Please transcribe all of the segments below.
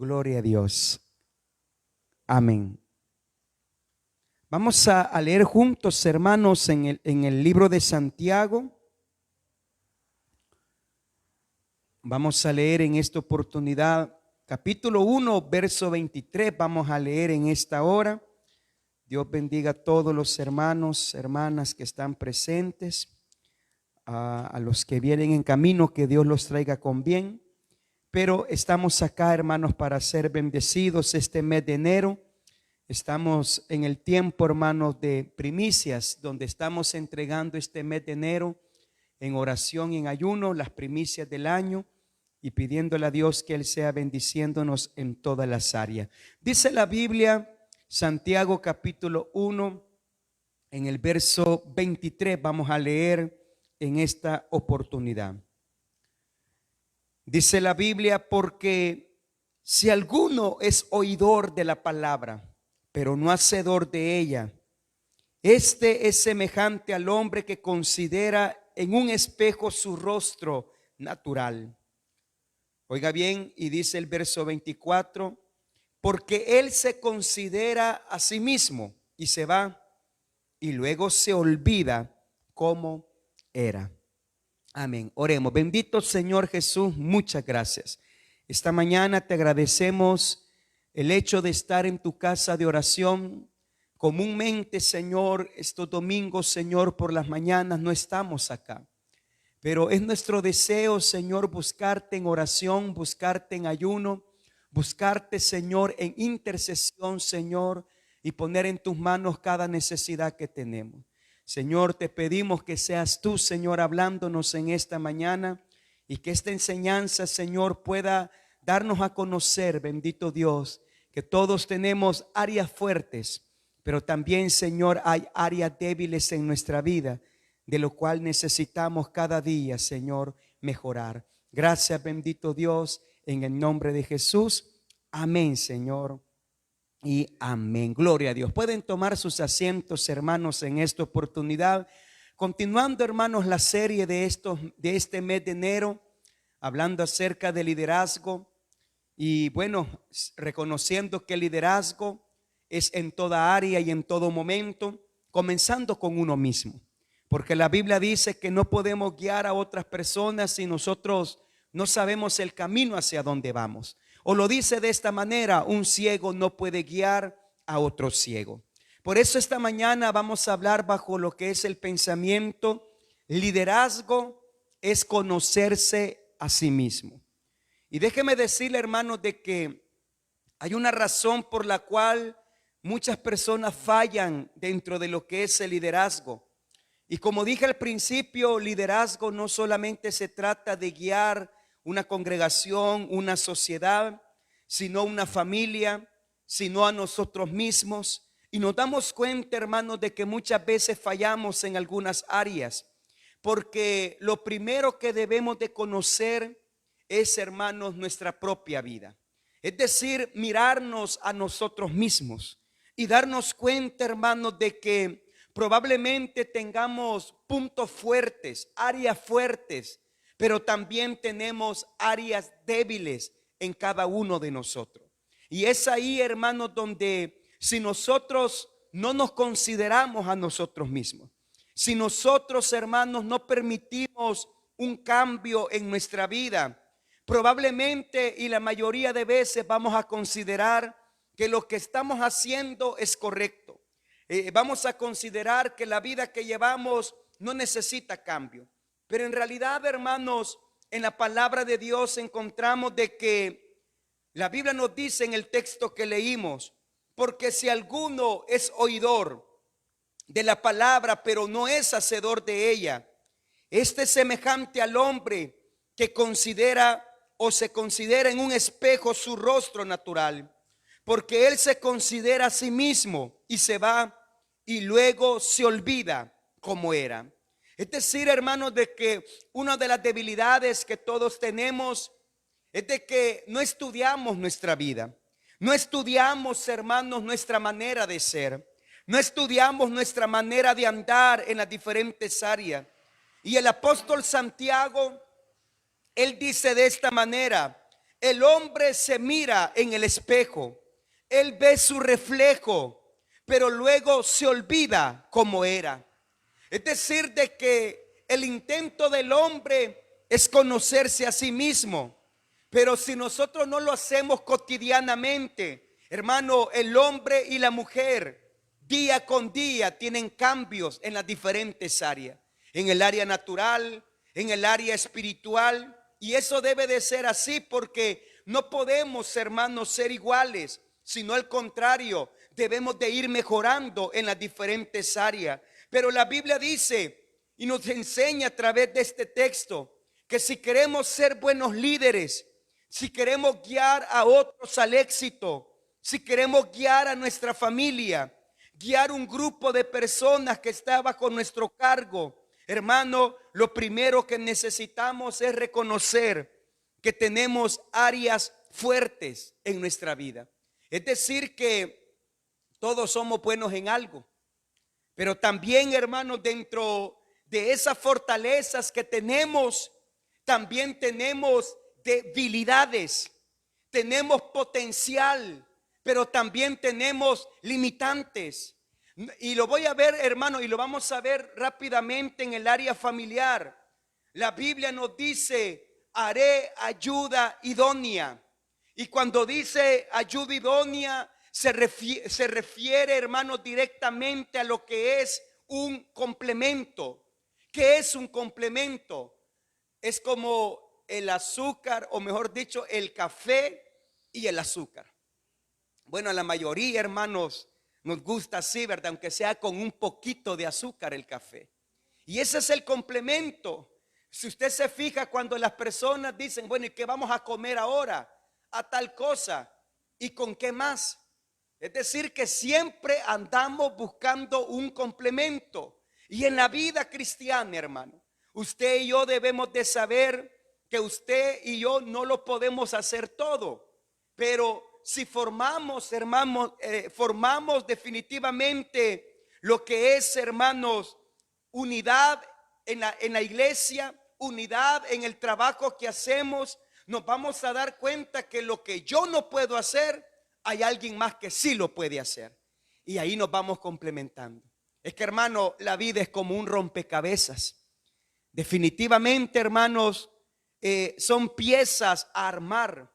Gloria a Dios. Amén. Vamos a leer juntos, hermanos, en el libro de Santiago. Vamos a leer en esta oportunidad capítulo 1, verso 23. Vamos a leer en esta hora. Dios bendiga a todos los hermanos, hermanas que están presentes, a los que vienen en camino, que Dios los traiga con bien. Pero estamos acá, hermanos, para ser bendecidos este mes de enero. Estamos en el tiempo, hermanos, de primicias, donde estamos entregando este mes de enero en oración y en ayuno, las primicias del año, y pidiéndole a Dios que Él sea bendiciéndonos en todas las áreas. Dice la Biblia, Santiago capítulo 1, en el verso 23, vamos a leer en esta oportunidad. Dice la Biblia: porque si alguno es oidor de la palabra, pero no hacedor de ella, este es semejante al hombre que considera en un espejo su rostro natural. Oiga bien, y dice el verso 24: porque él se considera a sí mismo y se va, y luego se olvida cómo era. Amén. Oremos. Bendito Señor Jesús, muchas gracias. Esta mañana te agradecemos el hecho de estar en tu casa de oración. Comúnmente, Señor, estos domingos, Señor, por las mañanas no estamos acá. Pero es nuestro deseo, Señor, buscarte en oración, buscarte en ayuno, buscarte, Señor, en intercesión, Señor, y poner en tus manos cada necesidad que tenemos. Señor, te pedimos que seas tú, Señor, hablándonos en esta mañana, y que esta enseñanza, Señor, pueda darnos a conocer, bendito Dios, que todos tenemos áreas fuertes, pero también, Señor, hay áreas débiles en nuestra vida, de lo cual necesitamos cada día, Señor, mejorar. Gracias, bendito Dios, en el nombre de Jesús. Amén, Señor, y amén. Gloria a Dios. Pueden tomar sus asientos, hermanos, en esta oportunidad. Continuando, hermanos, la serie de este mes de enero, hablando acerca de liderazgo. Y bueno, reconociendo que el liderazgo es en toda área y en todo momento, comenzando con uno mismo. Porque la Biblia dice que no podemos guiar a otras personas si nosotros no sabemos el camino hacia donde vamos. O lo dice de esta manera: un ciego no puede guiar a otro ciego. Por eso esta mañana vamos a hablar bajo lo que es el pensamiento: liderazgo es conocerse a sí mismo. Y déjeme decirle, hermanos, de que hay una razón por la cual muchas personas fallan dentro de lo que es el liderazgo. Y como dije al principio, liderazgo no solamente se trata de guiar una congregación, una sociedad, sino una familia, sino a nosotros mismos. Y nos damos cuenta, hermanos, de que muchas veces fallamos en algunas áreas, porque lo primero que debemos de conocer es, hermanos, nuestra propia vida. Es decir, mirarnos a nosotros mismos y darnos cuenta, hermanos, de que probablemente tengamos puntos fuertes, áreas fuertes, pero también tenemos áreas débiles en cada uno de nosotros. Y es ahí, hermanos, donde si nosotros no nos consideramos a nosotros mismos, si nosotros, hermanos, no permitimos un cambio en nuestra vida, probablemente y la mayoría de veces vamos a considerar que lo que estamos haciendo es correcto. Vamos a considerar que la vida que llevamos no necesita cambio. Pero en realidad, hermanos, en la palabra de Dios encontramos de que la Biblia nos dice en el texto que leímos: porque si alguno es oidor de la palabra, pero no es hacedor de ella, este es semejante al hombre que considera o se considera en un espejo su rostro natural, porque él se considera a sí mismo y se va, y luego se olvida cómo era. Es decir, hermanos, de que una de las debilidades que todos tenemos es de que no estudiamos nuestra vida, no estudiamos, hermanos, nuestra manera de ser, no estudiamos nuestra manera de andar en las diferentes áreas. Y el apóstol Santiago, él dice de esta manera El hombre se mira en el espejo, él ve su reflejo, pero luego se olvida cómo era. Es decir, de que el intento del hombre es conocerse a sí mismo. Pero si nosotros no lo hacemos cotidianamente, hermano, el hombre y la mujer día con día tienen cambios en las diferentes áreas. En el área natural, en el área espiritual. Y eso debe de ser así porque no podemos, hermanos, ser iguales, sino al contrario, debemos de ir mejorando en las diferentes áreas. Pero la Biblia dice y nos enseña a través de este texto que si queremos ser buenos líderes, si queremos guiar a otros al éxito, si queremos guiar a nuestra familia, guiar un grupo de personas que está bajo nuestro cargo, hermano, lo primero que necesitamos es reconocer que tenemos áreas fuertes en nuestra vida. Es decir, que todos somos buenos en algo, pero también, hermanos, dentro de esas fortalezas que tenemos, también tenemos debilidades, tenemos potencial, pero también tenemos limitantes. Y lo voy a ver, hermano, y lo vamos a ver rápidamente en el área familiar. La Biblia nos dice: haré ayuda idónea. Y cuando dice ayuda idónea, se refiere, hermano, directamente a lo que es un complemento. ¿Qué es un complemento? Es como el azúcar, o mejor dicho, el café y el azúcar. Bueno, a la mayoría, hermanos, nos gusta así, ¿verdad? Aunque sea con un poquito de azúcar el café. Y ese es el complemento. Si usted se fija, cuando las personas dicen: bueno, ¿y qué vamos a comer ahora? A tal cosa. ¿Y con qué más? Es decir, que siempre andamos buscando un complemento. Y en la vida cristiana, hermano, usted y yo debemos de saber que usted y yo no lo podemos hacer todo. Pero si formamos, hermanos, formamos definitivamente lo que es, hermanos, unidad en la iglesia, unidad en el trabajo que hacemos, nos vamos a dar cuenta que lo que yo no puedo hacer, hay alguien más que sí lo puede hacer. Y ahí nos vamos complementando. Es que, hermano, la vida es como un rompecabezas. Definitivamente, hermanos, son piezas a armar.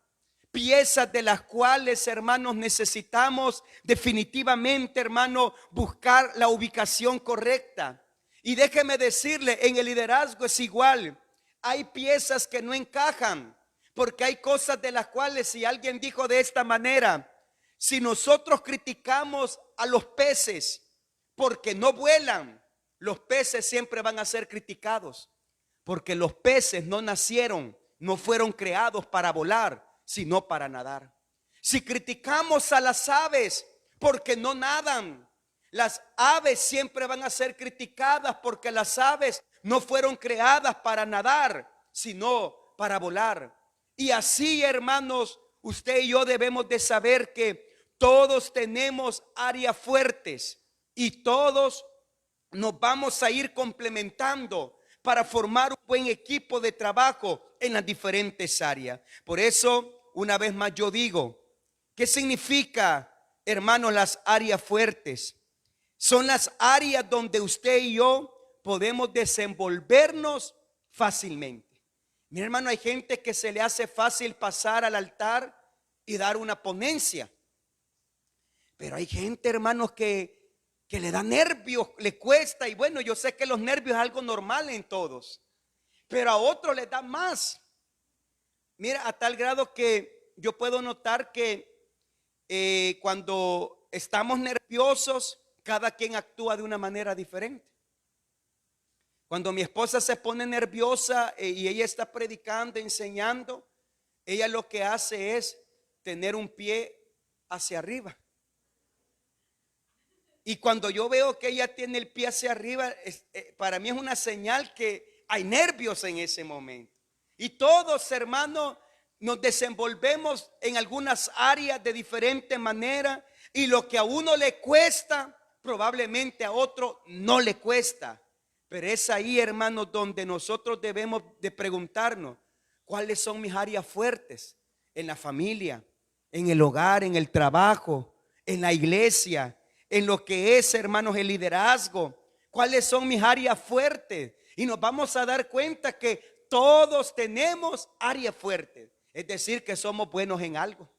Piezas de las cuales, hermanos, necesitamos definitivamente, hermano, buscar la ubicación correcta. Y déjeme decirle, en el liderazgo es igual. Hay piezas que no encajan, porque hay cosas de las cuales, si alguien dijo de esta manera: si nosotros criticamos a los peces porque no vuelan, los peces siempre van a ser criticados, porque los peces no nacieron, no fueron creados para volar, sino para nadar. Si criticamos a las aves porque no nadan, las aves siempre van a ser criticadas, porque las aves no fueron creadas para nadar, sino para volar. Y así, hermanos, usted y yo debemos de saber que todos tenemos áreas fuertes y todos nos vamos a ir complementando para formar un buen equipo de trabajo en las diferentes áreas. Por eso, una vez más yo digo, ¿qué significa, hermanos, las áreas fuertes? Son las áreas donde usted y yo podemos desenvolvernos fácilmente. Mi hermano, hay gente que se le hace fácil pasar al altar y dar una ponencia. Pero hay gente, hermanos, que le da nervios, le cuesta. Y bueno, yo sé que los nervios es algo normal en todos, pero a otros les da más. Mira, a tal grado que yo puedo notar que cuando estamos nerviosos, cada quien actúa de una manera diferente. Cuando mi esposa se pone nerviosa y ella está predicando, enseñando, ella lo que hace es tener un pie hacia arriba. Y cuando yo veo que ella tiene el pie hacia arriba, para mí es una señal que hay nervios en ese momento. Y todos, hermanos, nos desenvolvemos en algunas áreas de diferente manera. Y lo que a uno le cuesta, probablemente a otro no le cuesta. Pero es ahí, hermanos, donde nosotros debemos de preguntarnos: ¿cuáles son mis áreas fuertes? en la familia, en el hogar, en el trabajo, en la iglesia, en lo que es, hermanos, el liderazgo. ¿Cuáles son mis áreas fuertes? Y nos vamos a dar cuenta que todos tenemos áreas fuertes. Es decir, que somos buenos en algo.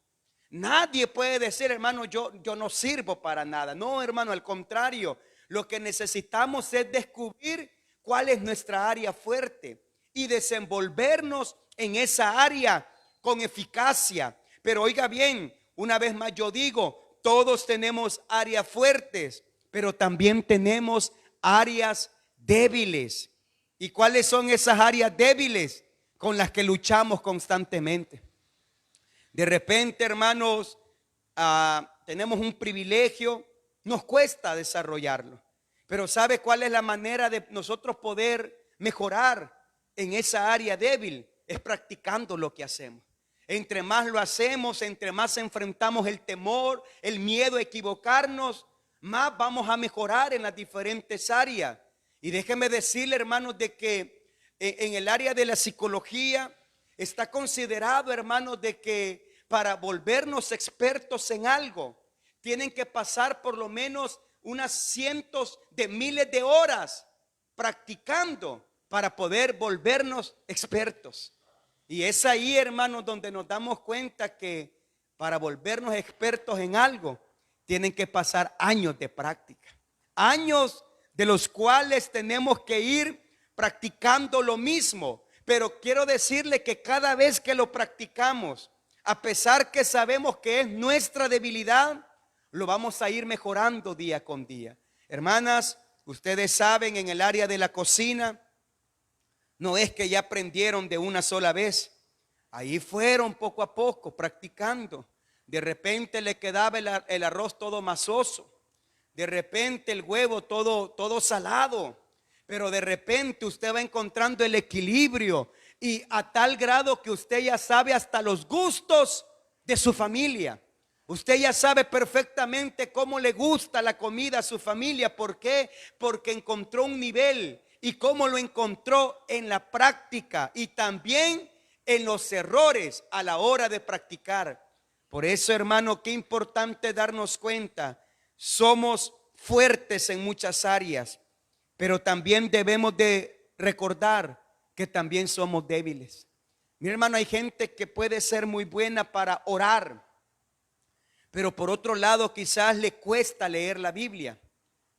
Nadie puede decir, hermano, yo no sirvo para nada. No, hermano, al contrario. Lo que necesitamos es descubrir cuál es nuestra área fuerte y desenvolvernos en esa área con eficacia. Pero oiga bien, una vez más yo digo, todos tenemos áreas fuertes, pero también tenemos áreas débiles. ¿Y cuáles son esas áreas débiles con las que luchamos constantemente? De repente, hermanos, tenemos un privilegio, nos cuesta desarrollarlo. Pero ¿sabe cuál es la manera de nosotros poder mejorar en esa área débil? Es practicando lo que hacemos. Entre más lo hacemos, entre más enfrentamos el temor, el miedo a equivocarnos, más vamos a mejorar en las diferentes áreas. Y déjeme decirle, hermanos, de que en el área de la psicología está considerado, hermanos, de que para volvernos expertos en algo, tienen que pasar por lo menos unas cientos de miles de horas practicando para poder volvernos expertos. Y es ahí, hermanos, donde nos damos cuenta que para volvernos expertos en algo, tienen que pasar años de práctica. Años de los cuales tenemos que ir practicando lo mismo. Pero quiero decirle que cada vez que lo practicamos, a pesar que sabemos que es nuestra debilidad, lo vamos a ir mejorando día con día. Hermanas, ustedes saben, en el área de la cocina, no es que ya aprendieron de una sola vez. Ahí fueron poco a poco practicando. De repente le quedaba el arroz todo masoso. De repente el huevo todo salado. Pero de repente usted va encontrando el equilibrio. Y a tal grado que usted ya sabe hasta los gustos de su familia. Usted ya sabe perfectamente cómo le gusta la comida a su familia. ¿Por qué? Porque encontró un nivel. ¿Y cómo lo encontró? En la práctica y también en los errores a la hora de practicar. Por eso, hermano, qué importante darnos cuenta. Somos fuertes en muchas áreas, pero también debemos de recordar que también somos débiles. Mi hermano, hay gente que puede ser muy buena para orar, pero por otro lado quizás le cuesta leer la Biblia.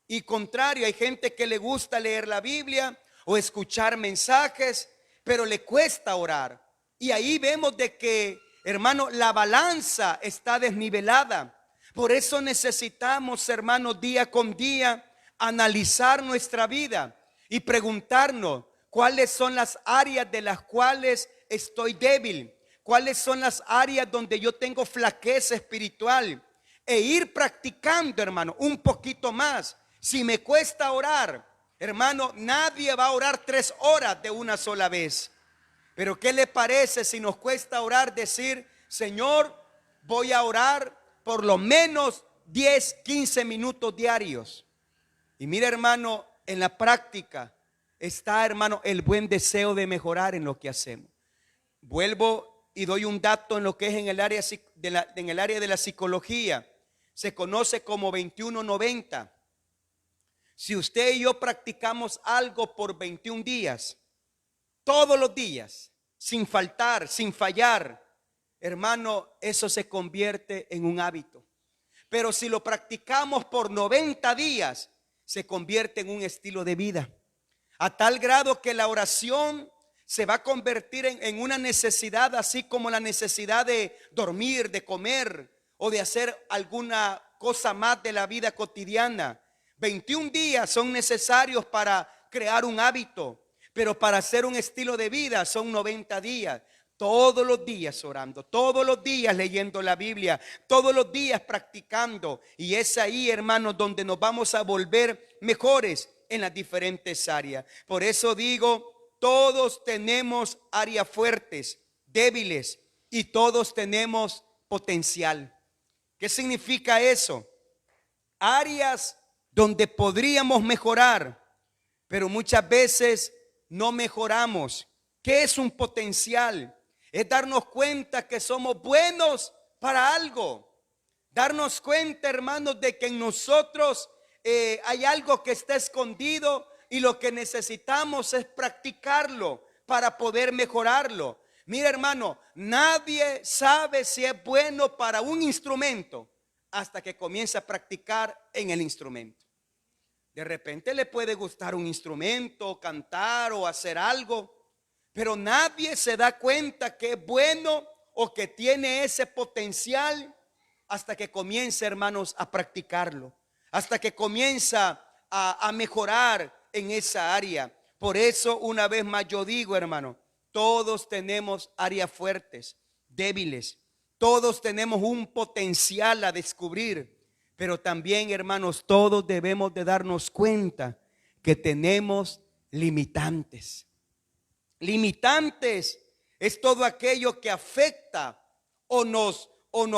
Y contrario, hay gente que le gusta leer la Biblia o escuchar mensajes, pero le cuesta orar. Y ahí vemos de que, hermano, la balanza está desnivelada. Por eso necesitamos, hermanos, día con día analizar nuestra vida y preguntarnos cuáles son las áreas de las cuales estoy débil, cuáles son las áreas donde yo tengo flaqueza espiritual, e ir practicando, hermano, un poquito más. Si me cuesta orar, hermano, nadie va a orar 3 horas de una sola vez. Pero ¿qué le parece si nos cuesta orar, decir, Señor, voy a orar por lo menos 10, 15 minutos diarios? Y mira, hermano, en la práctica está, hermano, el buen deseo de mejorar en lo que hacemos. Vuelvo y doy un dato en lo que es en el área de la psicología. Se conoce como 21-90. Si usted y yo practicamos algo por 21 días, todos los días, sin faltar, sin fallar, hermano, eso se convierte en un hábito. Pero si lo practicamos por 90 días, se convierte en un estilo de vida. A tal grado que la oración se va a convertir en una necesidad, así como la necesidad de dormir, de comer o de hacer alguna cosa más de la vida cotidiana. 21 días son necesarios para crear un hábito, pero para hacer un estilo de vida son 90 días. Todos los días orando, todos los días leyendo la Biblia, todos los días practicando. Y es ahí, hermanos, donde nos vamos a volver mejores en las diferentes áreas. Por eso digo, todos tenemos áreas fuertes, débiles, y todos tenemos potencial. ¿Qué significa eso? Áreas donde podríamos mejorar, pero muchas veces no mejoramos. ¿Qué es un potencial? es darnos cuenta que somos buenos para algo. Darnos cuenta, hermanos, de que en nosotros hay algo que está escondido y lo que necesitamos es practicarlo para poder mejorarlo. Mira, hermano, nadie sabe si es bueno para un instrumento hasta que comienza a practicar en el instrumento. De repente le puede gustar un instrumento, cantar o hacer algo, pero nadie se da cuenta que es bueno o que tiene ese potencial hasta que comienza, hermanos, a practicarlo, hasta que comienza a mejorar en esa área. Por eso, una vez más yo digo, hermano, todos tenemos áreas fuertes, débiles. Todos tenemos un potencial a descubrir. Pero también, hermanos, todos debemos de darnos cuenta que tenemos limitantes. Limitantes es todo aquello que afecta o nos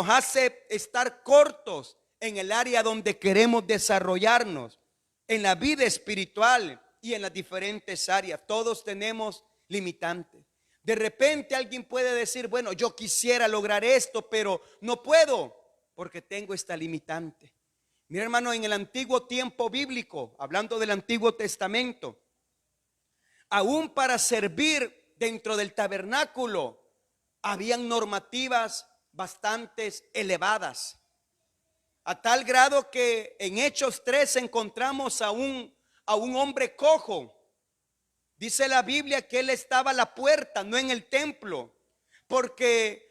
hace estar cortos en el área donde queremos desarrollarnos, en la vida espiritual y en las diferentes áreas. Todos tenemos limitantes. De repente alguien puede decir, bueno, yo quisiera lograr esto, pero no puedo porque tengo esta limitante. Mira, hermano, en el antiguo tiempo bíblico, hablando del Antiguo Testamento, aún para servir dentro del tabernáculo, habían normativas bastante elevadas. A tal grado que en Hechos 3 encontramos a un hombre cojo. Dice la Biblia que él estaba a la puerta, no en el templo, porque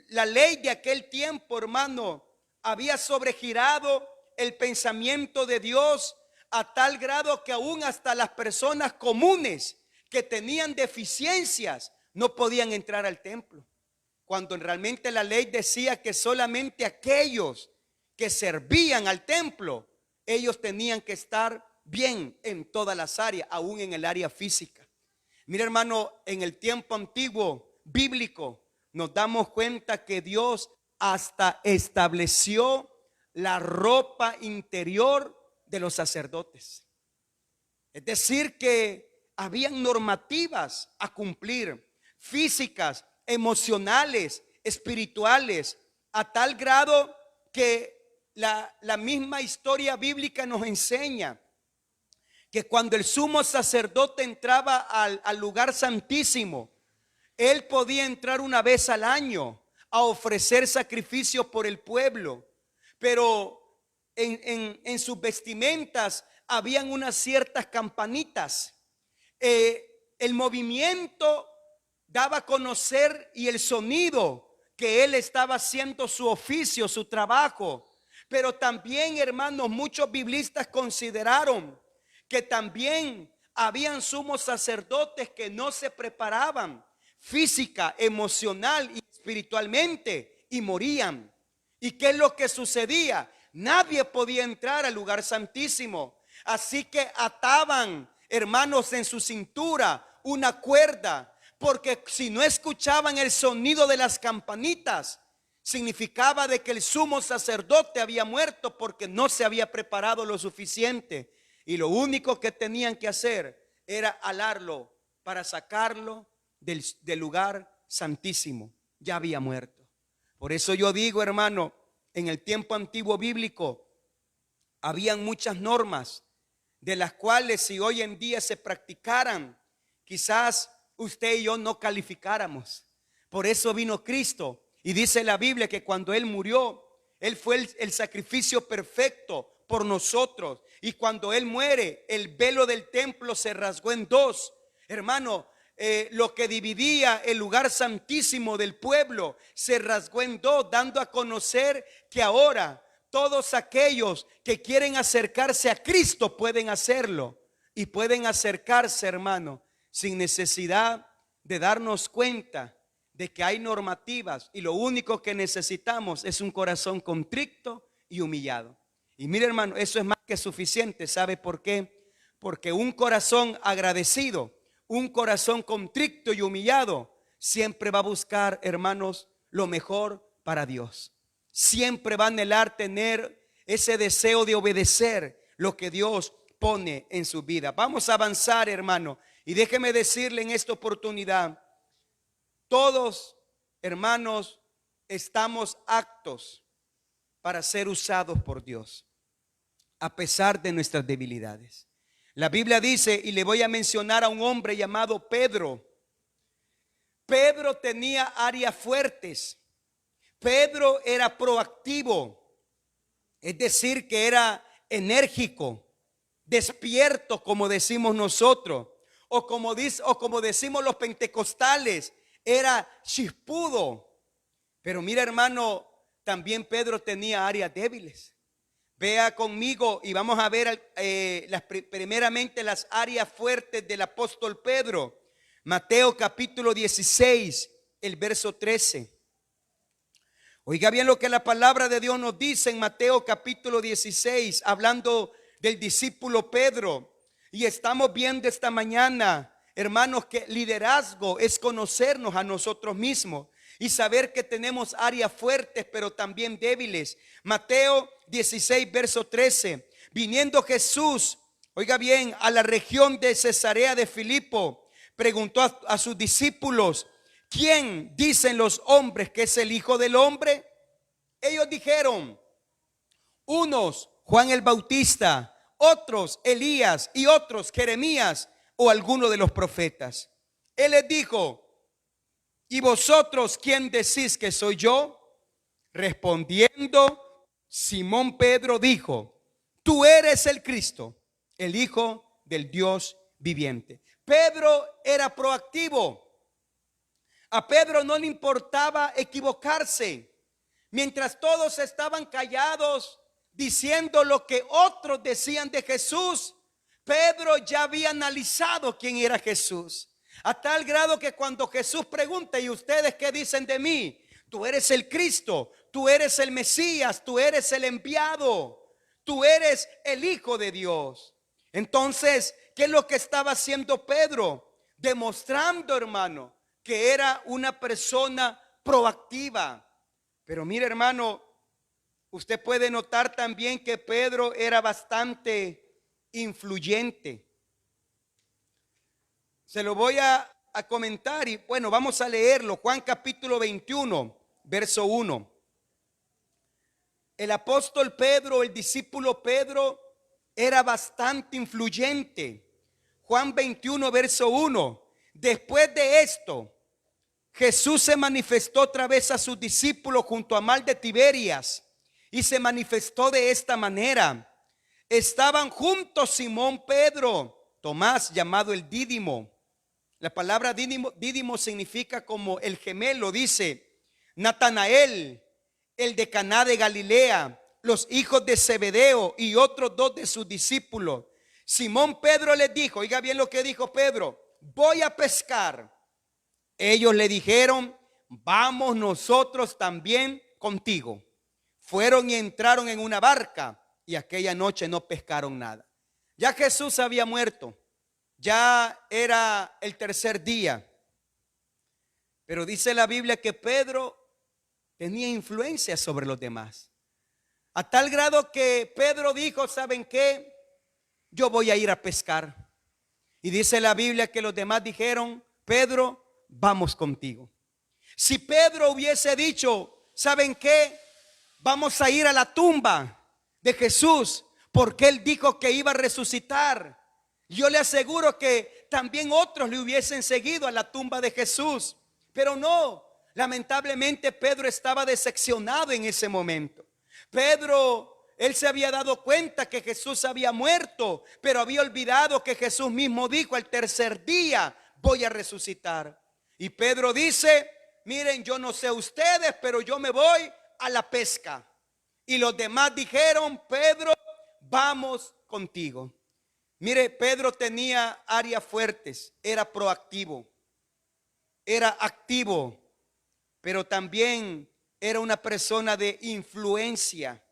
la ley de aquel tiempo, hermano, había sobregirado el pensamiento de Dios a tal grado que aún hasta las personas comunes que tenían deficiencias no podían entrar al templo, cuando realmente la ley decía que solamente aquellos que servían al templo, ellos tenían que estar bien en todas las áreas, aún en el área física. Mira, hermano, en el tiempo antiguo bíblico nos damos cuenta que Dios hasta estableció la ropa interior de los sacerdotes. Es decir, que habían normativas a cumplir, físicas, emocionales, espirituales, a tal grado que la misma historia bíblica nos enseña que cuando el sumo sacerdote entraba al lugar santísimo, él podía entrar una vez al año a ofrecer sacrificios por el pueblo, pero en sus vestimentas habían unas ciertas campanitas. El movimiento daba a conocer y el sonido que él estaba haciendo su oficio, su trabajo. Pero también, hermanos, muchos biblistas consideraron que también habían sumos sacerdotes que no se preparaban física, emocional y espiritualmente y morían. ¿Y qué es lo que sucedía? Nadie podía entrar al lugar santísimo. Así que ataban, hermanos, en su cintura una cuerda, porque si no escuchaban el sonido de las campanitas, significaba de que el sumo sacerdote había muerto porque no se había preparado lo suficiente. Y lo único que tenían que hacer era alarlo para sacarlo del lugar santísimo. Ya había muerto. Por eso yo digo, hermano, en el tiempo antiguo bíblico habían muchas normas de las cuales si hoy en día se practicaran, quizás usted y yo no calificáramos. Por eso vino Cristo y dice la Biblia que cuando Él murió, Él fue el sacrificio perfecto por nosotros. Y cuando Él muere, el velo del templo se rasgó en dos. Hermano, lo que dividía el lugar santísimo del pueblo se rasgó en dos, dando a conocer que ahora todos aquellos que quieren acercarse a Cristo pueden hacerlo. Y pueden acercarse, hermano, sin necesidad de darnos cuenta de que hay normativas. Y lo único que necesitamos es un corazón contrito y humillado. Y mire, hermano, eso es más que suficiente. ¿Sabe por qué? Porque un corazón agradecido, un corazón contrito y humillado, siempre va a buscar, hermanos, lo mejor para Dios. Siempre va a anhelar tener ese deseo de obedecer lo que Dios pone en su vida. Vamos a avanzar, hermano. Y déjeme decirle en esta oportunidad Todos, hermanos, estamos aptos para ser usados por Dios, a pesar de nuestras debilidades. La Biblia dice, y le voy a mencionar a un hombre llamado Pedro. Pedro tenía áreas fuertes. Pedro era proactivo, es decir, que era enérgico, despierto, como decimos nosotros, o como decimos los pentecostales, era chispudo. Pero mira, hermano, también Pedro tenía áreas débiles. Vea conmigo y vamos a ver primeramente las áreas fuertes del apóstol Pedro. Mateo capítulo 16, el verso 13. Oiga bien lo que la palabra de Dios nos dice en Mateo capítulo 16, hablando del discípulo Pedro. Y estamos viendo esta mañana, hermanos, que liderazgo es conocernos a nosotros mismos y saber que tenemos áreas fuertes pero también débiles. Mateo 16, verso 13. Viniendo Jesús, oiga bien, a la región de Cesarea de Filipo, preguntó a sus discípulos: ¿quién dicen los hombres que es el Hijo del Hombre? Ellos dijeron, unos Juan el Bautista, otros Elías y otros Jeremías o alguno de los profetas. Él les dijo: ¿y vosotros quién decís que soy yo? Respondiendo, Simón Pedro dijo: tú eres el Cristo, el Hijo del Dios viviente. Pedro era proactivo. A Pedro no le importaba equivocarse. Mientras todos estaban callados diciendo lo que otros decían de Jesús, Pedro ya había analizado quién era Jesús. A tal grado que cuando Jesús pregunta: ¿y ustedes qué dicen de mí? Tú eres el Cristo, tú eres el Mesías, tú eres el enviado, tú eres el Hijo de Dios. Entonces, ¿qué es lo que estaba haciendo Pedro? Demostrando, hermano, que era una persona proactiva. Pero mire, hermano, usted puede notar también que Pedro era bastante influyente. Se lo voy a comentar y bueno, vamos a leerlo. Juan capítulo 21, verso 1. El apóstol Pedro, el discípulo Pedro, era bastante influyente. Juan 21, verso 1. Después de esto, Jesús se manifestó otra vez a sus discípulos junto a mar de Tiberias y se manifestó de esta manera. Estaban juntos Simón Pedro, Tomás llamado el Dídimo. La palabra dídimo significa como el gemelo, dice. Natanael, el de Caná de Galilea, los hijos de Zebedeo y otros dos de sus discípulos. Simón Pedro les dijo, oiga bien lo que dijo Pedro: voy a pescar. Ellos le dijeron: vamos nosotros también contigo. Fueron y entraron en una barca y aquella noche no pescaron nada. Ya Jesús había muerto, ya era el tercer día. Pero dice la Biblia que Pedro tenía influencia sobre los demás. A tal grado que Pedro dijo: ¿saben qué? Yo voy a ir a pescar. Y dice la Biblia que los demás dijeron: Pedro, vamos contigo. Si Pedro hubiese dicho: ¿saben qué? Vamos a ir a la tumba de Jesús, porque él dijo que iba a resucitar. Yo le aseguro que también otros le hubiesen seguido a la tumba de Jesús. Pero no, lamentablemente Pedro estaba decepcionado en ese momento. Pedro, él se había dado cuenta que Jesús había muerto, pero había olvidado que Jesús mismo dijo: al tercer día voy a resucitar. Y Pedro dice: miren, yo no sé ustedes, pero yo me voy a la pesca. Y los demás dijeron: Pedro, vamos contigo. Mire, Pedro tenía áreas fuertes, era proactivo, era activo, pero también era una persona de influencia.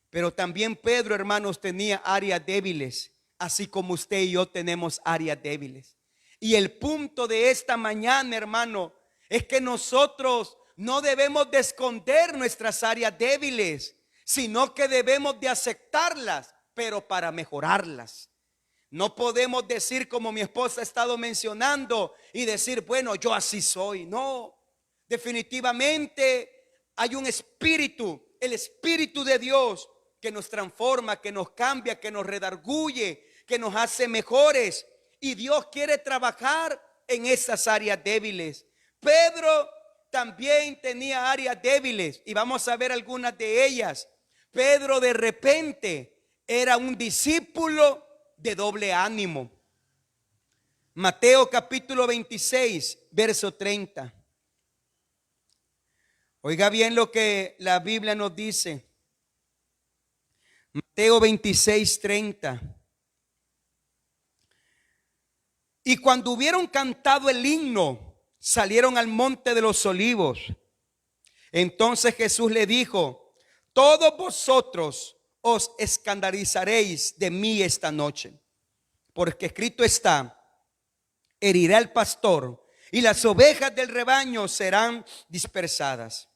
Pero también Pedro, hermanos, tenía áreas débiles, así como usted y yo tenemos áreas débiles. Y el punto de esta mañana, hermano, es que nosotros no debemos de esconder nuestras áreas débiles, sino que debemos de aceptarlas, pero para mejorarlas. No podemos decir como mi esposa ha estado mencionando y decir, bueno, yo así soy. No, definitivamente hay un espíritu, el Espíritu de Dios, que nos transforma, que nos cambia, que nos redarguye, que nos hace mejores. Y Dios quiere trabajar en esas áreas débiles. Pedro también tenía áreas débiles y vamos a ver algunas de ellas. Pedro de repente era un discípulo de doble ánimo. Mateo capítulo 26, verso 30. Oiga bien lo que la Biblia nos dice. Mateo 26, 30. Y cuando hubieron cantado el himno, salieron al monte de los olivos. Entonces Jesús le dijo: todos vosotros os escandalizaréis de mí esta noche, porque escrito está: herirá el pastor y las ovejas del rebaño serán dispersadas.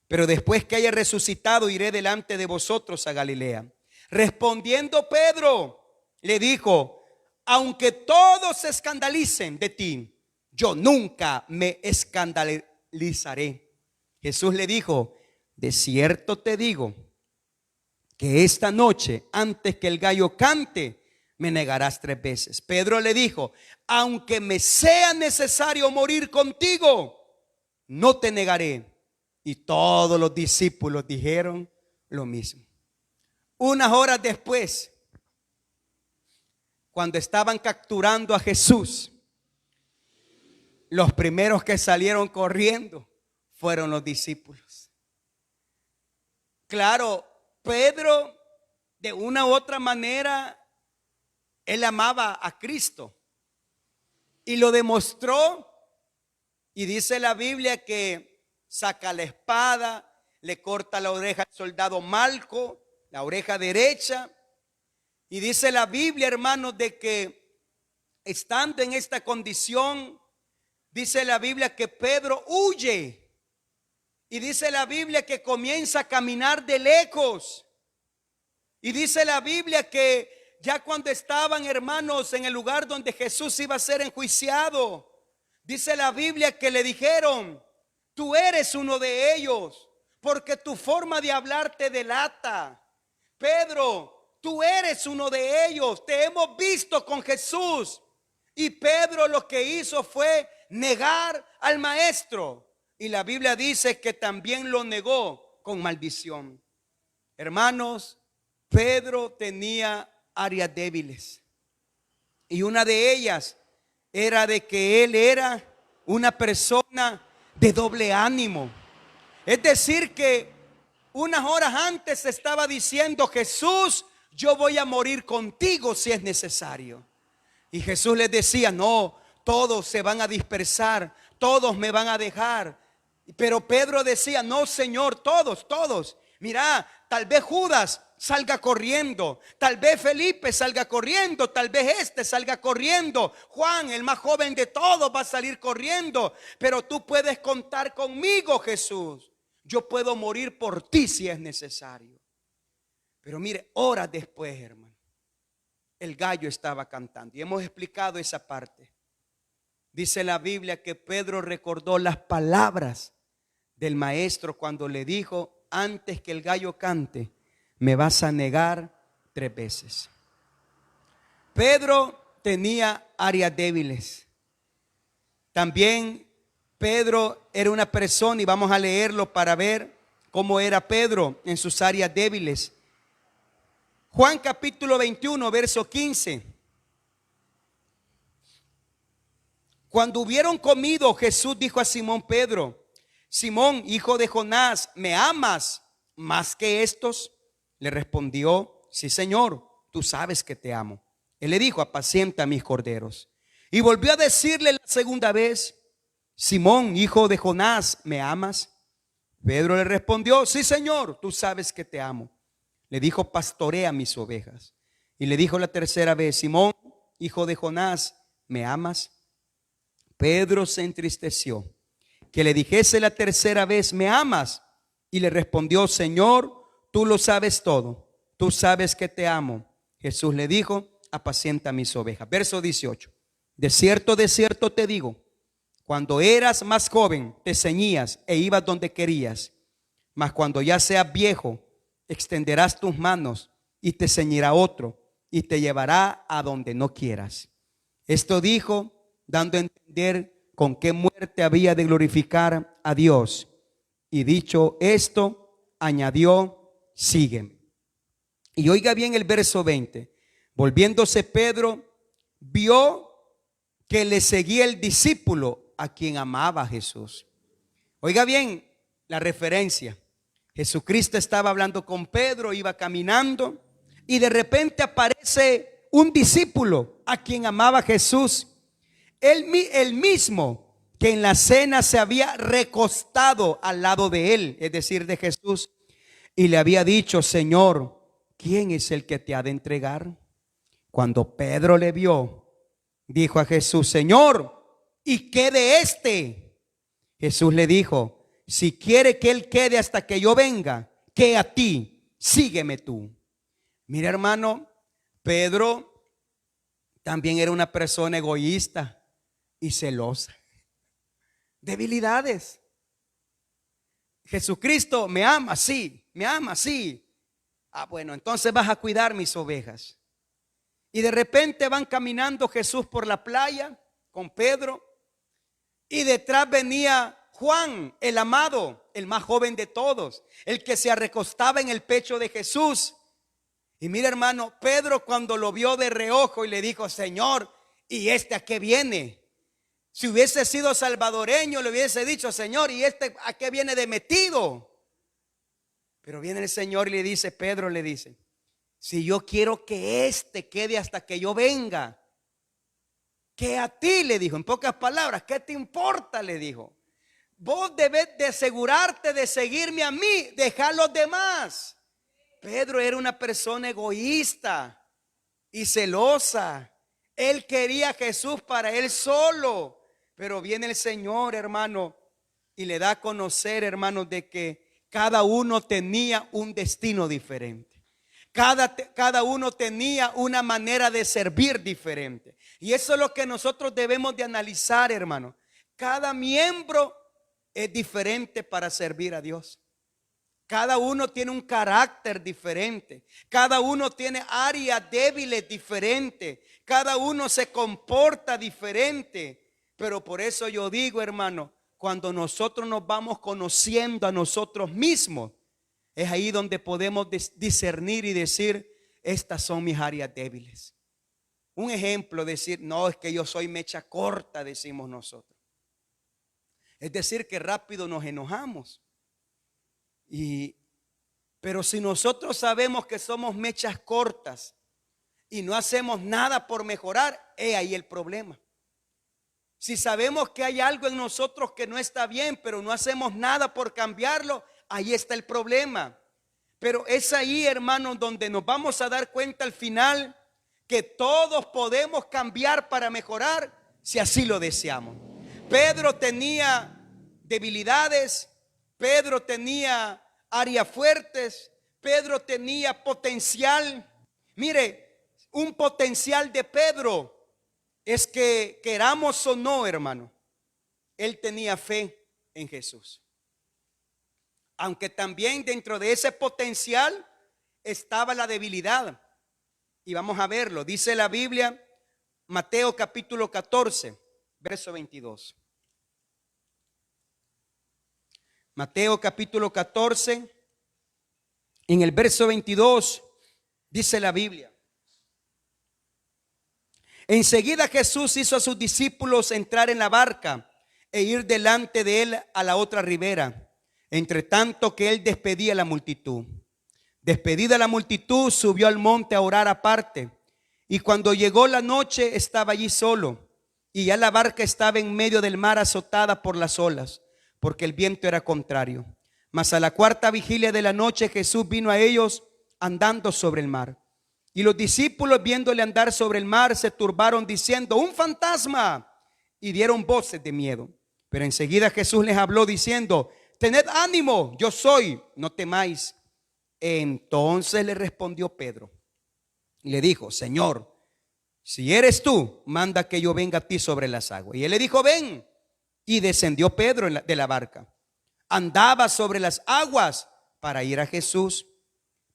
Pero después que haya resucitado, iré delante de vosotros a Galilea. Respondiendo Pedro, le dijo: aunque todos se escandalicen de ti, yo nunca me escandalizaré. Jesús le dijo: de cierto te digo que esta noche, antes que el gallo cante, me negarás 3 veces. Pedro le dijo: aunque me sea necesario morir contigo, no te negaré. Y todos los discípulos dijeron lo mismo. Unas horas después, cuando estaban capturando a Jesús, los primeros que salieron corriendo fueron los discípulos. Claro, Pedro, de una u otra manera, él amaba a Cristo y lo demostró. Y dice la Biblia que saca la espada, le corta la oreja al soldado Malco, la oreja derecha. Y dice la Biblia, hermanos, de que estando en esta condición, dice la Biblia que Pedro huye. Y dice la Biblia que comienza a caminar de lejos. Y dice la Biblia que ya cuando estaban, hermanos, en el lugar donde Jesús iba a ser enjuiciado, dice la Biblia que le dijeron: tú eres uno de ellos, porque tu forma de hablar te delata. Pedro, tú eres uno de ellos, te hemos visto con Jesús. Y Pedro lo que hizo fue negar al maestro. Y la Biblia dice que también lo negó con maldición. Hermanos, Pedro tenía áreas débiles. Y una de ellas era de que él era una persona de doble ánimo. Es decir, que unas horas antes estaba diciendo: Jesús, yo voy a morir contigo si es necesario. Y Jesús les decía: no, todos se van a dispersar, todos me van a dejar. Pero Pedro decía: no, Señor, todos. Mira, tal vez Judas salga corriendo, tal vez Felipe salga corriendo, tal vez este salga corriendo, Juan, el más joven de todos, va a salir corriendo. Pero tú puedes contar conmigo, Jesús. Yo puedo morir por ti si es necesario. Pero mire, horas después, hermano, el gallo estaba cantando. Y hemos explicado esa parte. Dice la Biblia que Pedro recordó las palabras del maestro cuando le dijo: antes que el gallo cante, me vas a negar 3 veces. Pedro tenía áreas débiles. También Pedro era una persona, y vamos a leerlo para ver cómo era Pedro en sus áreas débiles. Juan capítulo 21, verso 15. Cuando hubieron comido, Jesús dijo a Simón Pedro: Simón, hijo de Jonás, ¿me amas más que estos? Le respondió: sí, Señor, tú sabes que te amo. Él le dijo: apacienta mis corderos. Y volvió a decirle la segunda vez: Simón, hijo de Jonás, ¿me amas? Pedro le respondió: sí, Señor, tú sabes que te amo. Le dijo: pastorea mis ovejas. Y le dijo la tercera vez: Simón, hijo de Jonás, ¿me amas? Pedro se entristeció que le dijese la tercera vez: ¿me amas? Y le respondió: Señor, tú lo sabes todo, tú sabes que te amo. Jesús le dijo: apacienta mis ovejas. Verso 18. De cierto te digo, cuando eras más joven te ceñías e ibas donde querías, mas cuando ya seas viejo extenderás tus manos y te ceñirá otro y te llevará a donde no quieras. Esto dijo, dando a entender con qué muerte había de glorificar a Dios. Y dicho esto, añadió, sígueme. Y oiga bien el verso 20. Volviéndose Pedro, vio que le seguía el discípulo a quien amaba a Jesús. Oiga bien la referencia. Jesucristo estaba hablando con Pedro, iba caminando y de repente aparece un discípulo a quien amaba Jesús. El mismo que en la cena se había recostado al lado de él, es decir, de Jesús, y le había dicho, Señor, ¿quién es el que te ha de entregar? Cuando Pedro le vio, dijo a Jesús, Señor, ¿y qué de este? Jesús le dijo, si quiere que él quede hasta que yo venga, que a ti, sígueme tú. Mira, hermano, Pedro también era una persona egoísta y celosa. Debilidades. Jesucristo me ama, sí, me ama, sí. Ah, bueno, entonces vas a cuidar mis ovejas. Y de repente van caminando Jesús por la playa con Pedro. Y detrás venía Juan, el amado, el más joven de todos, el que se recostaba en el pecho de Jesús. Y mira, hermano, Pedro cuando lo vio de reojo y le dijo, Señor, ¿y este a qué viene? Si hubiese sido salvadoreño, le hubiese dicho, Señor, ¿y este a qué viene de metido? Pero viene el Señor y le dice, Pedro le dice, si yo quiero que este quede hasta que yo venga, que a ti, le dijo, en pocas palabras, ¿qué te importa? Le dijo, vos debes de asegurarte de seguirme a mí, dejar a los demás. Pedro era una persona egoísta y celosa. Él quería a Jesús para él solo. Pero viene el Señor, hermano, y le da a conocer, hermano, de que cada uno tenía un destino diferente. Cada uno tenía una manera de servir diferente. Y eso es lo que nosotros debemos de analizar, hermano. Cada miembro es diferente para servir a Dios. Cada uno tiene un carácter diferente. Cada uno tiene áreas débiles diferentes. Cada uno se comporta diferente. Pero por eso yo digo, hermano, cuando nosotros nos vamos conociendo a nosotros mismos, es ahí donde podemos discernir y decir, estas son mis áreas débiles. Un ejemplo, decir, no, es que yo soy mecha corta, decimos nosotros. Es decir, que rápido nos enojamos. Pero si nosotros sabemos que somos mechas cortas y no hacemos nada por mejorar, es ahí el problema. Si sabemos que hay algo en nosotros que no está bien, pero no hacemos nada por cambiarlo, ahí está el problema. Pero es ahí, hermanos, donde nos vamos a dar cuenta al final que todos podemos cambiar para mejorar si así lo deseamos. Pedro tenía debilidades, Pedro tenía áreas fuertes, Pedro tenía potencial. Mire, un potencial de Pedro es que, queramos o no, hermano, él tenía fe en Jesús. Aunque también dentro de ese potencial estaba la debilidad. Y vamos a verlo. Dice la Biblia, Mateo capítulo 14, verso 22. Mateo capítulo 14, en el verso 22, dice la Biblia. Enseguida Jesús hizo a sus discípulos entrar en la barca e ir delante de él a la otra ribera, entre tanto que él despedía a la multitud. Despedida la multitud, subió al monte a orar aparte. Y cuando llegó la noche, estaba allí solo. Y ya la barca estaba en medio del mar, azotada por las olas, porque el viento era contrario. Mas a la cuarta vigilia de la noche, Jesús vino a ellos andando sobre el mar. Y los discípulos, viéndole andar sobre el mar, se turbaron diciendo, ¡un fantasma! Y dieron voces de miedo. Pero enseguida Jesús les habló diciendo, tened ánimo, yo soy, no temáis. Entonces le respondió Pedro y le dijo, Señor, si eres tú, manda que yo venga a ti sobre las aguas. Y él le dijo, ven. Y descendió Pedro de la barca. Andaba sobre las aguas para ir a Jesús,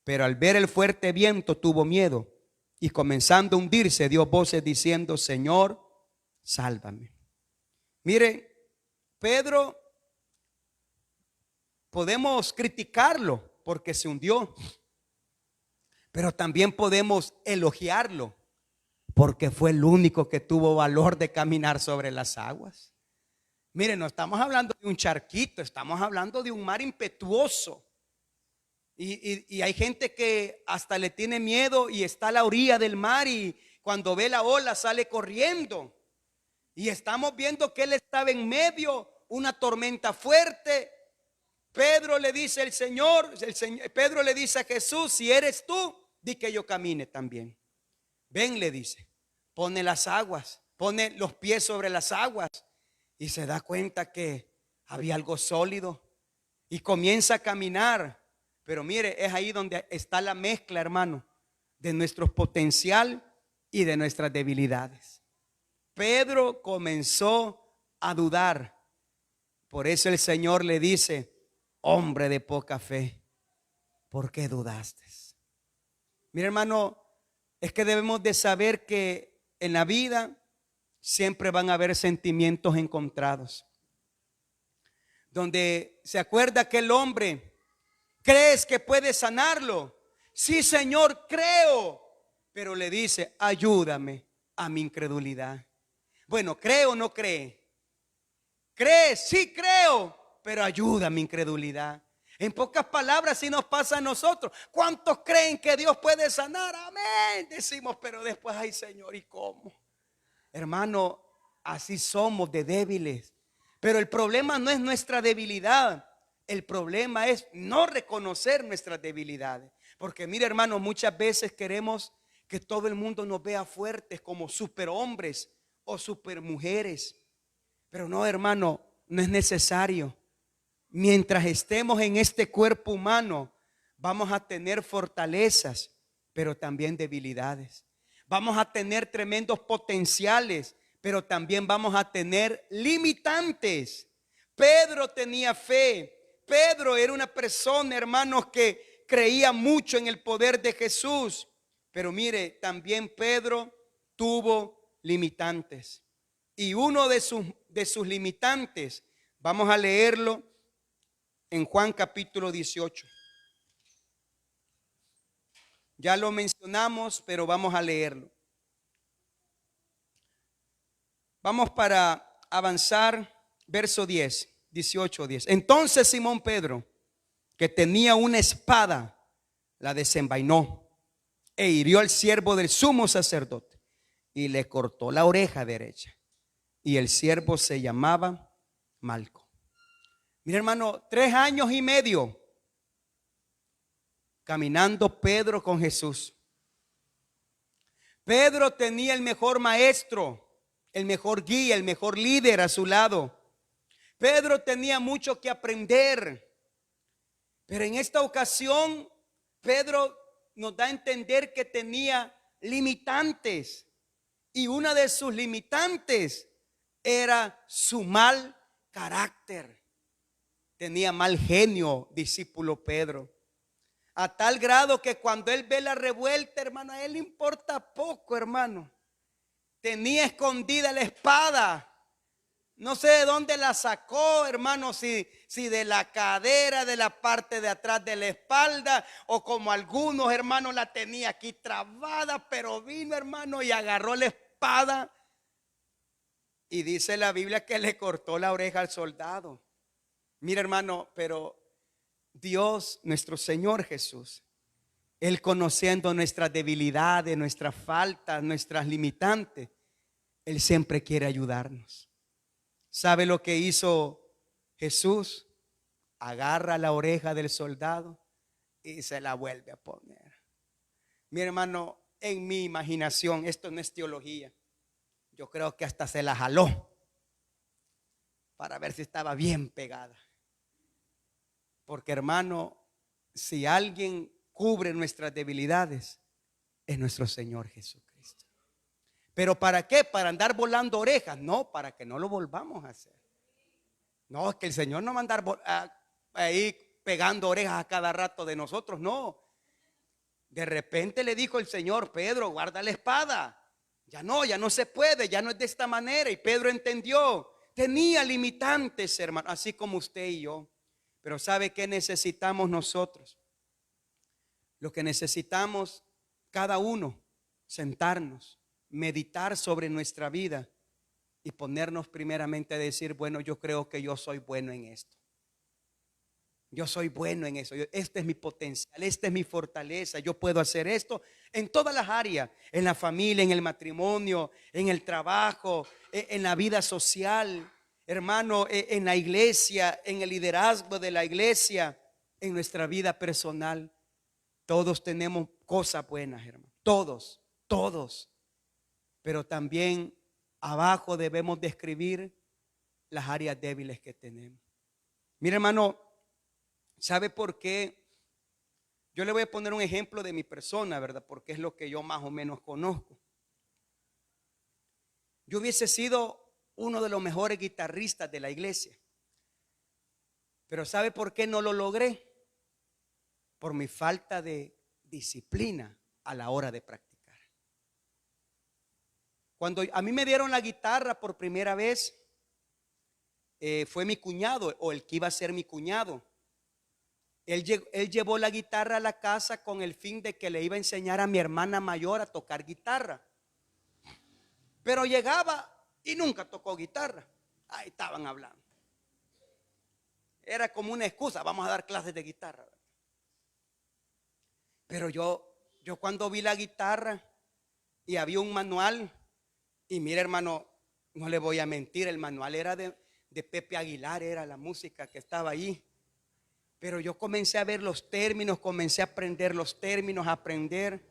pero al ver el fuerte viento tuvo miedo y comenzando a hundirse dio voces diciendo, Señor, sálvame. Mire, Pedro, podemos criticarlo porque se hundió, pero también podemos elogiarlo porque fue el único que tuvo valor de caminar sobre las aguas. Miren, no estamos hablando de un charquito, estamos hablando de un mar impetuoso. Y hay gente que hasta le tiene miedo y está a la orilla del mar y cuando ve la ola sale corriendo. Y estamos viendo que él estaba en medio, una tormenta fuerte. Pedro le dice Pedro le dice a Jesús, si eres tú, di que yo camine también. Ven, le dice, pone las aguas, pone los pies sobre las aguas. Y se da cuenta que había algo sólido y comienza a caminar. Pero mire, es ahí donde está la mezcla, hermano, de nuestro potencial y de nuestras debilidades. Pedro comenzó a dudar. Por eso el Señor le dice, hombre de poca fe, ¿por qué dudaste? Mire, hermano, es que debemos de saber que en la vida siempre van a haber sentimientos encontrados. Donde se acuerda aquel hombre, ¿crees que puedes sanarlo? Sí, Señor, creo. Pero le dice, ayúdame a mi incredulidad. Bueno, ¿cree o no cree? ¿Cree? Sí, creo, pero ayuda a mi incredulidad. En pocas palabras, si nos pasa a nosotros. ¿Cuántos creen que Dios puede sanar? Amén. Decimos, pero después, ay, Señor, ¿y cómo? Hermano, así somos de débiles. Pero el problema no es nuestra debilidad. El problema es no reconocer nuestras debilidades. Porque mire, hermano, muchas veces queremos que todo el mundo nos vea fuertes como superhombres o supermujeres. Pero no, hermano, no es necesario. Mientras estemos en este cuerpo humano, vamos a tener fortalezas, pero también debilidades. Vamos a tener tremendos potenciales, pero también vamos a tener limitantes. Pedro tenía fe. Pedro era una persona, hermanos, que creía mucho en el poder de Jesús. Pero mire, también Pedro tuvo limitantes. Y uno de sus limitantes, vamos a leerlo en Juan capítulo 18. Ya lo mencionamos, pero vamos a leerlo. Vamos para avanzar, verso 10, 18, 10. Entonces Simón Pedro, que tenía una espada, la desenvainó e hirió al siervo del sumo sacerdote y le cortó la oreja derecha. Y el siervo se llamaba Malco. Mira, hermano, 3 años y medio caminando Pedro con Jesús. Pedro tenía el mejor maestro, el mejor guía, el mejor líder a su lado. Pedro tenía mucho que aprender. Pero en esta ocasión, Pedro nos da a entender que tenía limitantes. Y una de sus limitantes era su mal carácter. Tenía mal genio, discípulo Pedro. A tal grado que cuando él ve la revuelta, hermano, a él le importa poco, hermano. Tenía escondida la espada. No sé de dónde la sacó, hermano, si de la cadera, de la parte de atrás de la espalda, o como algunos hermanos la tenía aquí trabada, pero vino, hermano, y agarró la espada. Y dice la Biblia que le cortó la oreja al soldado. Mira, hermano, pero Dios, nuestro Señor Jesús, Él conociendo nuestras debilidades, nuestras faltas, nuestras limitantes, Él siempre quiere ayudarnos. ¿Sabe lo que hizo Jesús? Agarra la oreja del soldado y se la vuelve a poner. Mi hermano, en mi imaginación, esto no es teología, yo creo que hasta se la jaló para ver si estaba bien pegada. Porque, hermano, si alguien cubre nuestras debilidades, es nuestro Señor Jesucristo. ¿Pero para qué? ¿Para andar volando orejas? No, para que no lo volvamos a hacer. No, es que el Señor no va a andar ahí pegando orejas a cada rato de nosotros, no. De repente le dijo el Señor: Pedro, guarda la espada. Ya no se puede, ya no es de esta manera. Y Pedro entendió. Tenía limitantes, hermano, así como usted y yo. Pero ¿sabe qué necesitamos nosotros? Lo que necesitamos cada uno, sentarnos, meditar sobre nuestra vida y ponernos primeramente a decir: bueno, yo creo que yo soy bueno en esto. Yo soy bueno en eso. Este es mi potencial, esta es mi fortaleza. Yo puedo hacer esto en todas las áreas: en la familia, en el matrimonio, en el trabajo, en la vida social, hermano, en la iglesia, en el liderazgo de la iglesia, en nuestra vida personal. Todos tenemos cosas buenas, hermano. Todos. Pero también abajo debemos describir las áreas débiles que tenemos. Mira, hermano, ¿sabe por qué? Yo le voy a poner un ejemplo de mi persona, ¿verdad? Porque es lo que yo más o menos conozco. Yo hubiese sido uno de los mejores guitarristas de la iglesia. Pero ¿sabe por qué no lo logré? Por mi falta de disciplina a la hora de practicar. Cuando a mí me dieron la guitarra por primera vez, fue mi cuñado, o el que iba a ser mi cuñado. Él llevó la guitarra a la casa con el fin de que le iba a enseñar a mi hermana mayor a tocar guitarra. Pero llegaba y nunca tocó guitarra. Ahí estaban hablando. Era como una excusa: vamos a dar clases de guitarra. Pero yo cuando vi la guitarra y había un manual, y mire, hermano, no le voy a mentir, el manual era de Pepe Aguilar, era la música que estaba ahí. Pero yo comencé a ver los términos, comencé a aprender los términos, a aprender.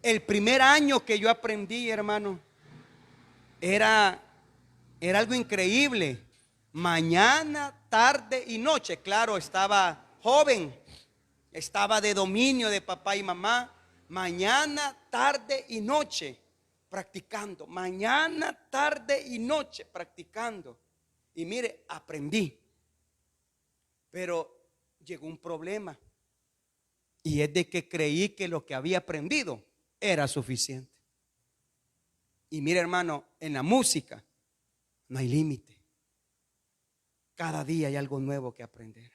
El primer año que yo aprendí, hermano, era algo increíble. Mañana, tarde y noche. Claro, estaba joven, estaba de dominio de papá y mamá. Mañana, tarde y noche practicando. Mañana, tarde y noche practicando. Y mire, aprendí. Pero llegó un problema, y es de que creí que lo que había aprendido era suficiente. Y mire, hermano, en la música no hay límite. Cada día hay algo nuevo que aprender.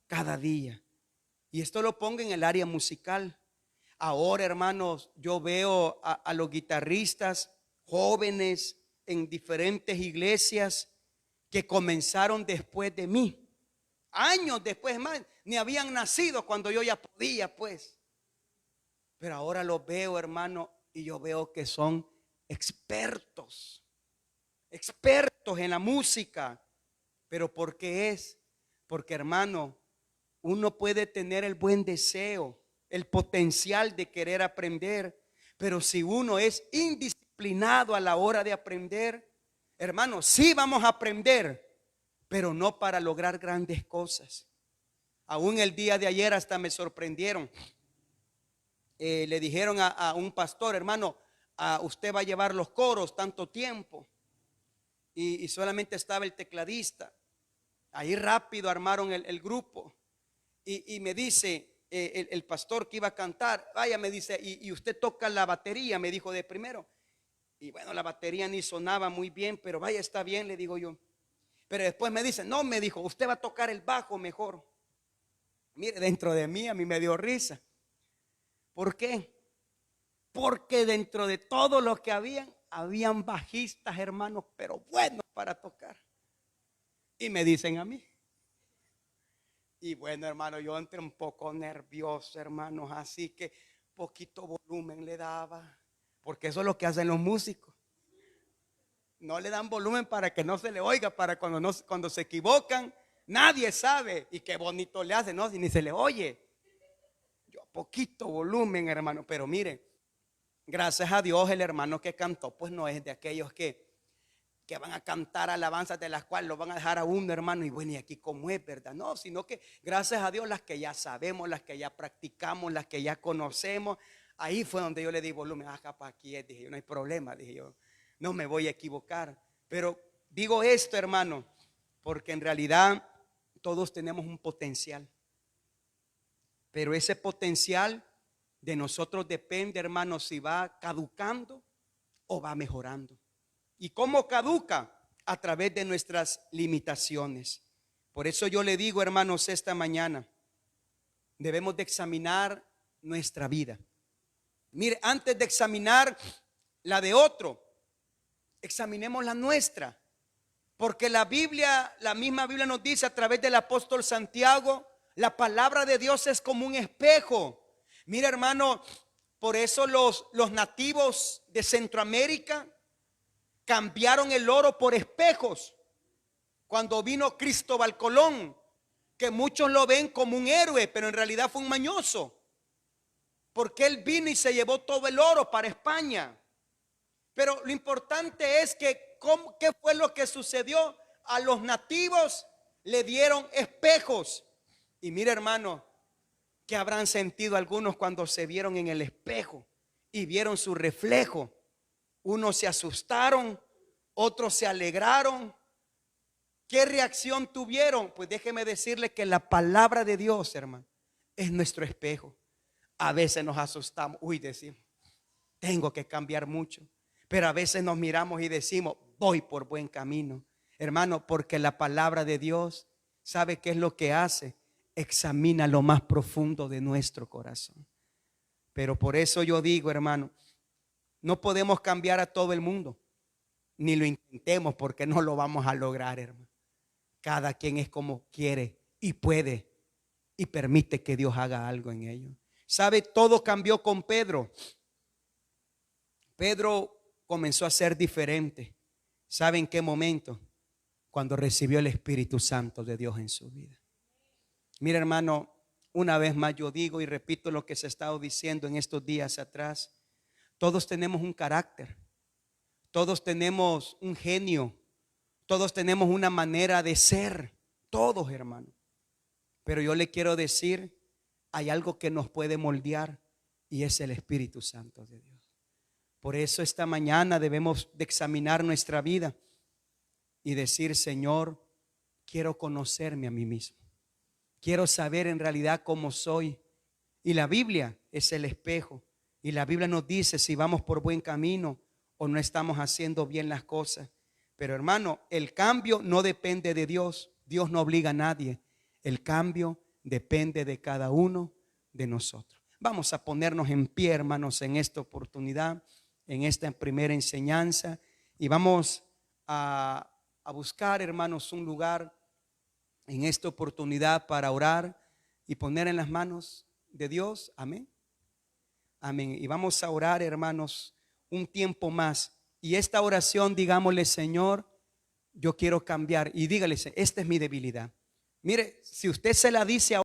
Cada día. Y esto lo pongo en el área musical. Ahora, hermanos, yo veo a los guitarristas jóvenes en diferentes iglesias que comenzaron después de mí. Años después, más, ni habían nacido cuando yo ya podía, pues. Pero ahora los veo, hermano, y yo veo que son expertos en la música. ¿Pero por qué es? Porque, hermano, uno puede tener el buen deseo, el potencial de querer aprender, pero si uno es indisciplinado a la hora de aprender, hermano, sí vamos a aprender, pero no para lograr grandes cosas. Aún el día de ayer hasta me sorprendieron. Le dijeron a un pastor: hermano, usted va a llevar los coros tanto tiempo. Y solamente estaba el tecladista. Ahí rápido armaron el grupo. Y me dice el pastor que iba a cantar: vaya, me dice, y usted toca la batería, me dijo de primero. Y bueno, la batería ni sonaba muy bien, pero vaya, está bien, le digo yo. Pero después me dice: no, me dijo, usted va a tocar el bajo mejor. Mire, dentro de mí a mí me dio risa. ¿Por qué? Porque dentro de todos los que habían bajistas, hermanos, pero buenos para tocar. Y me dicen a mí. Y bueno, hermano, yo entré un poco nervioso, hermanos, así que poquito volumen le daba, porque eso es lo que hacen los músicos. No le dan volumen para que no se le oiga, para cuando se equivocan, nadie sabe. Y qué bonito le hace, ¿no? Si ni se le oye. Yo poquito volumen, hermano. Pero mire, gracias a Dios, el hermano que cantó, pues no es de aquellos que van a cantar alabanzas de las cuales lo van a dejar a uno, hermano, y bueno, y aquí cómo es, ¿verdad? No, sino que gracias a Dios las que ya sabemos, las que ya practicamos, las que ya conocemos, Ahí fue donde yo le di volumen. Ah, capaz aquí es, dije yo, no hay problema, dije yo, no me voy a equivocar. Pero digo esto, hermano, porque en realidad todos tenemos un potencial. Pero ese potencial de nosotros depende, hermano, si va caducando o va mejorando. ¿Y cómo caduca? A través de nuestras limitaciones. Por eso yo le digo, hermanos, esta mañana debemos de examinar nuestra vida. Mire, antes de examinar la de otro, examinemos la nuestra. Porque la Biblia, la misma Biblia nos dice a través del apóstol Santiago, la palabra de Dios es como un espejo. Mira, hermano, por eso los nativos de Centroamérica cambiaron el oro por espejos. Cuando vino Cristóbal Colón, que muchos lo ven como un héroe, pero en realidad fue un mañoso. Porque él vino y se llevó todo el oro para España. Pero lo importante es que, ¿qué fue lo que sucedió? A los nativos le dieron espejos. Y mira, hermano, ¿qué habrán sentido algunos cuando se vieron en el espejo y vieron su reflejo? Unos se asustaron, otros se alegraron. ¿Qué reacción tuvieron? Pues déjeme decirle que la palabra de Dios, hermano, es nuestro espejo. A veces nos asustamos, decimos, tengo que cambiar mucho. Pero a veces nos miramos y decimos, voy por buen camino. Hermano, porque la palabra de Dios, ¿sabe qué es lo que hace? Examina lo más profundo de nuestro corazón. Pero por eso yo digo, hermano, no podemos cambiar a todo el mundo. Ni lo intentemos porque no lo vamos a lograr, hermano. Cada quien es como quiere y puede y permite que Dios haga algo en ello. ¿Sabe? Todo cambió con Pedro. Pedro comenzó a ser diferente. ¿Sabe en qué momento? Cuando recibió el Espíritu Santo de Dios en su vida. Mira, hermano, una vez más yo digo y repito lo que se ha estado diciendo en estos días atrás. Todos tenemos un carácter. Todos tenemos un genio. Todos tenemos una manera de ser. Todos, hermano. Pero yo le quiero decir, hay algo que nos puede moldear y es el Espíritu Santo de Dios. Por eso esta mañana debemos de examinar nuestra vida y decir, Señor, quiero conocerme a mí mismo. Quiero saber en realidad cómo soy. Y la Biblia es el espejo. Y la Biblia nos dice si vamos por buen camino o no estamos haciendo bien las cosas. Pero hermano, el cambio no depende de Dios. Dios no obliga a nadie. El cambio depende de cada uno de nosotros. Vamos a ponernos en pie, hermanos, en esta oportunidad, en esta primera enseñanza. Y vamos a buscar, hermanos, un lugar en esta oportunidad para orar y poner en las manos de Dios. Amén. Amén. Y vamos a orar, hermanos, un tiempo más. Y esta oración, digámosle, Señor, yo quiero cambiar. Y dígale, esta es mi debilidad. Mire, si usted se la dice a